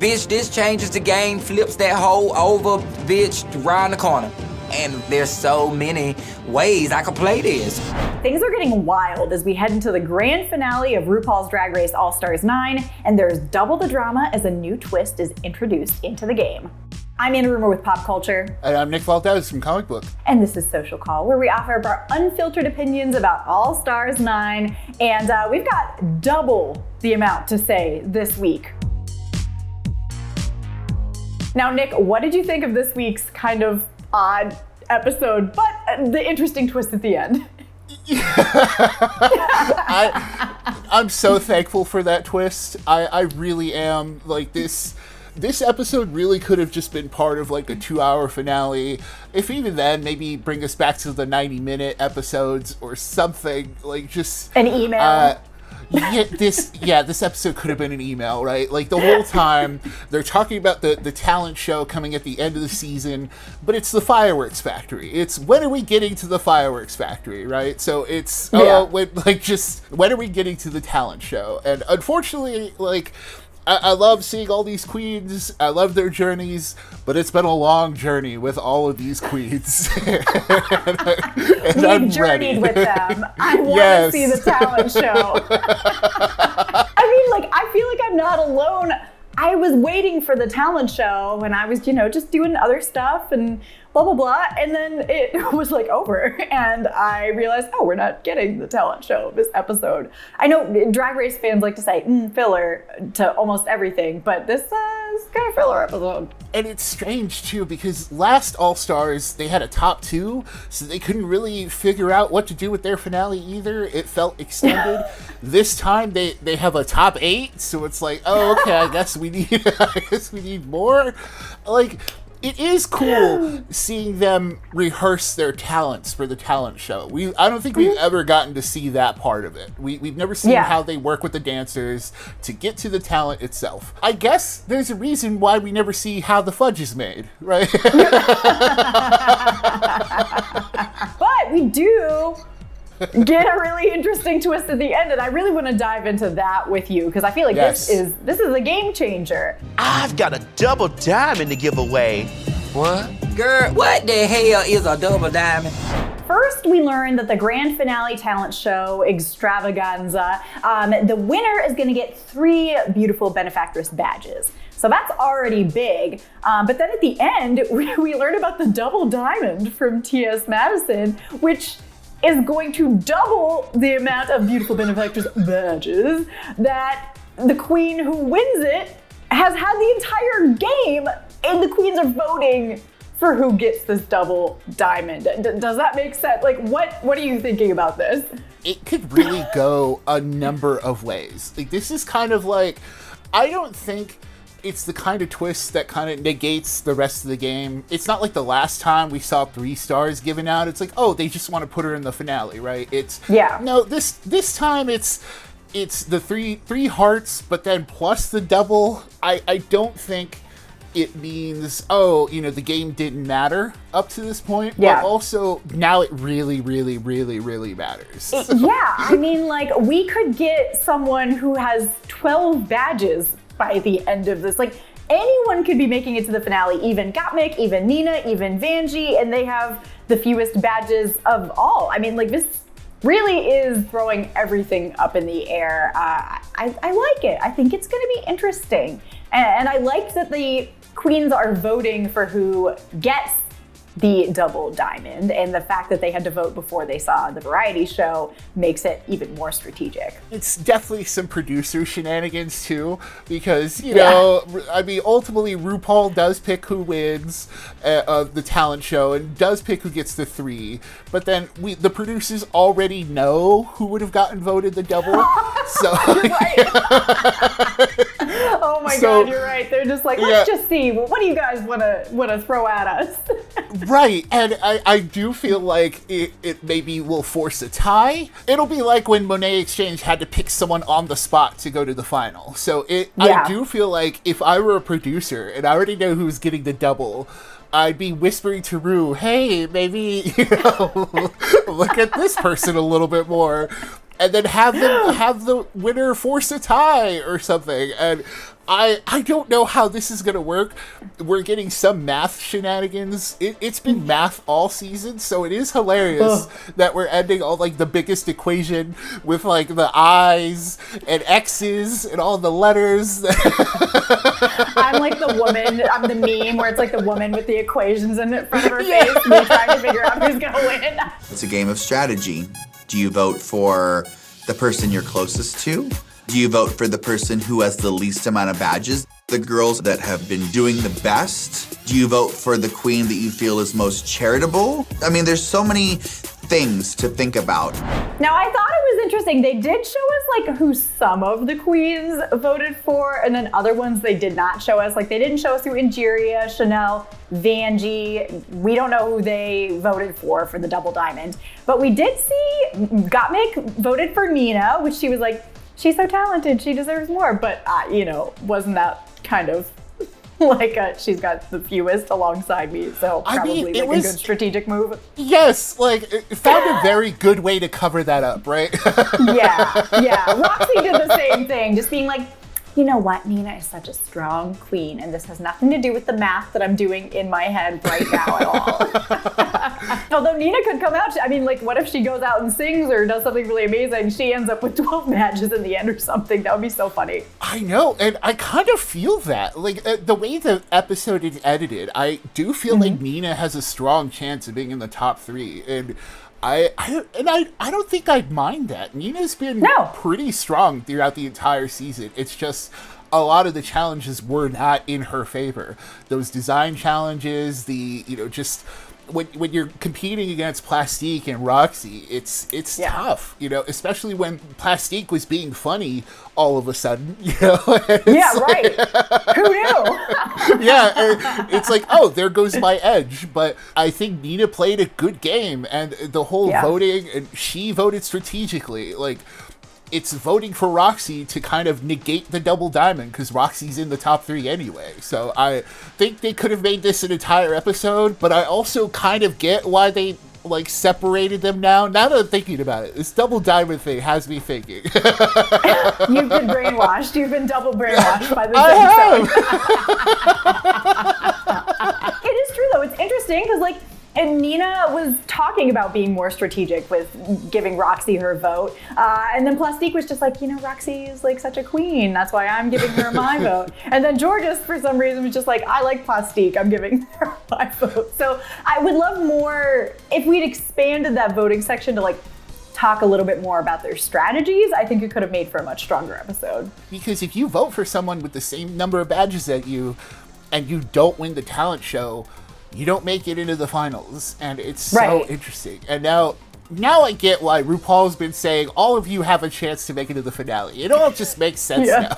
Bitch, this changes the game, flips that hole over, bitch, around the corner. And there's so many ways I could play this. Things are getting wild as we head into the grand finale of RuPaul's Drag Race All-Stars 9, and there's double the drama as a new twist is introduced into the game. I'm Anna Rumor with PopCulture. And I'm Nick Valdez from Comic Book. And this is Social Call, where we offer up our unfiltered opinions about All-Stars 9, and we've got double the amount to say this week. Now, Nick, what did you think of this week's kind of odd episode, but the interesting twist at the end? I'm so thankful for that twist. I really am. Like, this episode really could have just been part of like a 2-hour finale. If even then, maybe bring us back to the 90-minute episodes or something. Like, just an email. This episode could have been an email, right? Like, the whole time they're talking about the talent show coming at the end of the season, but it's the fireworks factory. It's when are we getting to the fireworks factory, right? So it's when are we getting to the talent show? And unfortunately, like, I love seeing all these queens. I love their journeys, but it's been a long journey with all of these queens. and We've journeyed with them. I want to see the talent show. I mean, like, I feel like I'm not alone. I was waiting for the talent show and I was, just doing other stuff and blah, blah, blah. And then it was like over and I realized, we're not getting the talent show this episode. I know Drag Race fans like to say filler to almost everything, but this is kind of filler episode. And it's strange too, because last All-Stars, they had a top 2, so they couldn't really figure out what to do with their finale either. It felt extended. This time they have a top 8, so it's like, okay, I guess we need more. Like, it is cool seeing them rehearse their talents for the talent show. I don't think we've ever gotten to see that part of it. We've never seen how they work with the dancers to get to the talent itself. I guess there's a reason why we never see how the fudge is made, right? But we do get a really interesting twist at the end, and I really want to dive into that with you because I feel like this is a game changer. I've got a double diamond to give away. What? Girl, what the hell is a double diamond? First, we learned that the grand finale talent show, Extravaganza, the winner is going to get 3 beautiful benefactress badges. So that's already big. But then at the end, we learned about the double diamond from T.S. Madison, which is going to double the amount of beautiful benefactress badges that the queen who wins it has had the entire game, and the queens are voting for who gets this double diamond. Does that make sense? Like, what are you thinking about this? It could really go a number of ways. Like, this is kind of like, I don't think it's the kind of twist that kind of negates the rest of the game. It's not like the last time we saw 3 stars given out. It's like, they just want to put her in the finale, right? No, this time it's the three hearts, but then plus the double. I don't think it means, the game didn't matter up to this point. Yeah. But also, now it really, really, really, really matters. Yeah, I mean, like, we could get someone who has 12 badges by the end of this. Like, anyone could be making it to the finale, even Gottmik, even Nina, even Vanjie, and they have the fewest badges of all. I mean, like, this really is throwing everything up in the air. I like it. I think it's going to be interesting. And I like that the queens are voting for who gets the double diamond, and the fact that they had to vote before they saw the variety show makes it even more strategic. It's definitely some producer shenanigans too, because ultimately RuPaul does pick who wins of the talent show and does pick who gets the 3, but then the producers already know who would have gotten voted the double. So oh my God, you're right. They're just like, let's just see. Well, what do you guys want to throw at us? Right, and I do feel like it maybe will force a tie. It'll be like when Monet Exchange had to pick someone on the spot to go to the final. So I do feel like if I were a producer and I already know who's getting the double, I'd be whispering to Ru, hey, maybe, look at this person a little bit more. and then have the winner force a tie or something. And I don't know how this is going to work. We're getting some math shenanigans. It's been math all season, so it is hilarious that we're ending on like the biggest equation with like the I's and X's and all the letters. I'm like the woman, I'm the meme where it's like the woman with the equations in front of her face and you're trying to figure out who's going to win. It's a game of strategy. Do you vote for the person you're closest to? Do you vote for the person who has the least amount of badges? The girls that have been doing the best? Do you vote for the queen that you feel is most charitable? I mean, there's so many things to think about. Now, I thought it was interesting. They did show us like who some of the queens voted for, and then other ones they did not show us. Like they didn't show us who Ingeria, Chanel, Vanjie. We don't know who they voted for the double diamond. But we did see Gottmik voted for Nina, which she was like, she's so talented, she deserves more. But, wasn't that kind of like she's got the fewest alongside me, so probably a good strategic move. Yes, like it found a very good way to cover that up, right? Yeah. Roxy did the same thing, just being like, you know what, Nina is such a strong queen, and this has nothing to do with the math that I'm doing in my head right now at all. Although Nina could come out, what if she goes out and sings or does something really amazing, she ends up with 12 matches in the end or something. That would be so funny. I know, and I kind of feel that. Like, the way the episode is edited, I do feel like Nina has a strong chance of being in the top 3, and I don't think I'd mind that. Nina's been pretty strong throughout the entire season. It's just a lot of the challenges were not in her favor. Those design challenges, just when you're competing against Plastique and Roxy, it's tough, especially when Plastique was being funny all of a sudden, Yeah, right. Who knew? It's like, oh, there goes my edge. But I think Nina played a good game, and the whole voting, and she voted strategically. Like, it's voting for Roxy to kind of negate the double diamond because Roxy's in the top 3 anyway. So I think they could have made this an entire episode, but I also kind of get why they separated them now. Now that I'm thinking about it, this double diamond thing has me thinking. You've been brainwashed. You've been double brainwashed by this episode. It is true though. It's interesting because and Nina was talking about being more strategic with giving Roxy her vote. And then Plastique was just like, Roxy is such a queen. That's why I'm giving her my vote. And then Georges, for some reason, was just like, I like Plastique. I'm giving her my vote. So I would love more if we'd expanded that voting section to talk a little bit more about their strategies. I think it could have made for a much stronger episode. Because if you vote for someone with the same number of badges as you, and you don't win the talent show, you don't make it into the finals, and it's so interesting. And now I get why RuPaul's been saying all of you have a chance to make it to the finale. It all just makes sense now.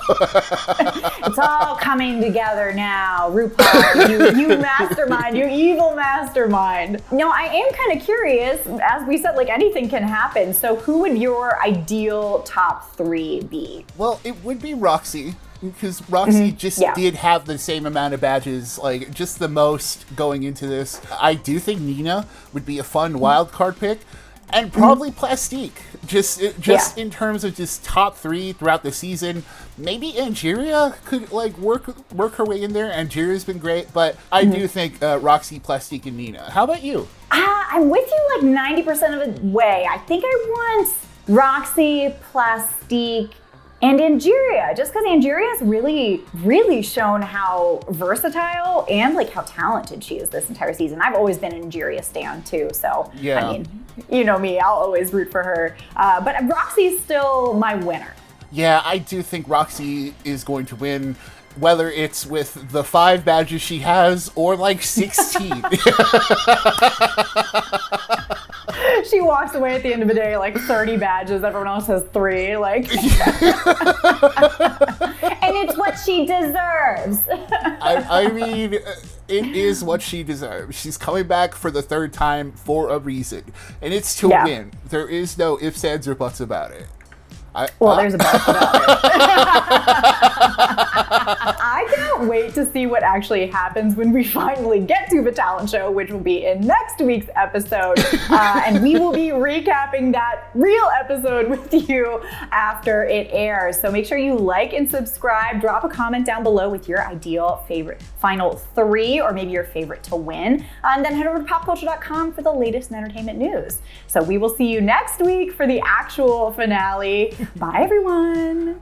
It's all coming together now, RuPaul. You mastermind, you evil mastermind. I am kind of curious. As we said, anything can happen. So who would your ideal top 3 be? Well, it would be Roxy. Because Roxy did have the same amount of badges, just the most going into this. I do think Nina would be a fun wild card pick, and probably Plastique. Just in terms of just top 3 throughout the season. Maybe Angeria could work her way in there. Angeria's been great, but I do think Roxy, Plastique, and Nina. How about you? I'm with you 90% of the way. I think I want Roxy, Plastique, and Angeria, just because Angeria has really, really shown how versatile and how talented she is this entire season. I've always been an Angeria stan too, so you know me, I'll always root for her. But Roxy's still my winner. Yeah, I do think Roxy is going to win, whether it's with the 5 badges she has or 16. She walks away at the end of the day 30 badges. Everyone else has 3. And it's what she deserves. I mean, it is what she deserves. She's coming back for the 3rd time for a reason, and it's to win. There is no ifs, ands, or buts about it. There's a but about it. I can't wait to see what actually happens when we finally get to the talent show, which will be in next week's episode. And we will be recapping that real episode with you after it airs. So make sure you like and subscribe. Drop a comment down below with your ideal favorite final 3, or maybe your favorite to win. And then head over to popculture.com for the latest in entertainment news. So we will see you next week for the actual finale. Bye, everyone.